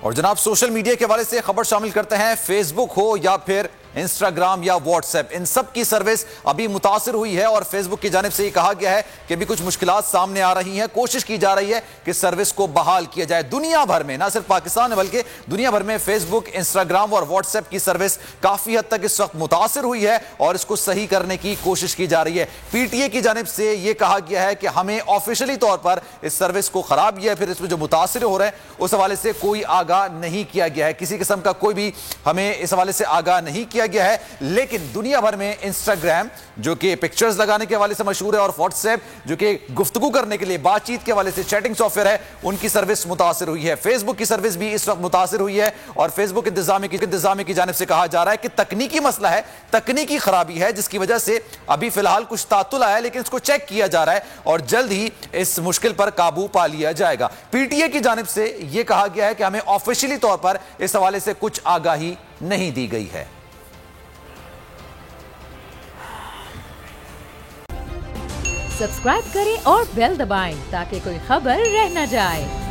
اور جناب social media کے حوالے سے خبر شامل کرتے ہیں، فیس بک ہو یا پھر انسٹاگرام یا واٹس ایپ، ان سب کی سروس ابھی متاثر ہوئی ہے اور فیس بک کی جانب سے یہ کہا گیا ہے کہ بھی کچھ مشکلات سامنے آ رہی ہیں، کوشش کی جا رہی ہے کہ سروس کو بحال کیا جائے۔ دنیا بھر میں، نہ صرف پاکستان میں بلکہ دنیا بھر میں فیس بک، انسٹاگرام اور واٹس ایپ کی سروس کافی حد تک اس وقت متاثر ہوئی ہے اور اس کو صحیح کرنے کی کوشش کی جا رہی ہے۔ پی ٹی اے کی جانب سے یہ کہا گیا ہے کہ ہمیں آفیشلی طور پر اس سروس کو خراب یا پھر اس میں جو متاثر ہو رہے ہیں اس حوالے سے کوئی آگاہ نہیں کیا گیا ہے، کسی قسم کا کوئی بھی ہمیں اس حوالے سے آگاہ نہیں کیا گیا ہے۔ لیکن دنیا بھر میں انسٹاگرام جو کہ پکچرز لگانے کے حوالے سے مشہور ہے اور واٹس ایپ جو کہ گفتگو کرنے کے لیے بات چیت کے حوالے سے چیٹنگ سافٹ ویئر ہے، ان کی سروس متاثر ہوئی ہے۔ فیس بک کی سروس بھی اس وقت متاثر ہوئی ہے اور فیس بک انتظامیہ کی جانب سے کہا جا رہا ہے کہ تکنیکی مسئلہ ہے، تکنیکی خرابی ہے جس کی وجہ سے ابھی فی الحال کچھ تعطل آیا ہے، لیکن اس کو چیک کیا جا رہا ہے اور جلد ہی اس مشکل پر قابو پا لیا جائے گا۔ پی ٹی اے کی جانب سے یہ کہا گیا ہے کہ ہمیں آفیشلی طور پر اس حوالے سے کچھ آگاہی نہیں دی گئی ہے۔ سبسکرائب کریں اور بیل دبائیں تاکہ کوئی خبر رہ نہ جائے۔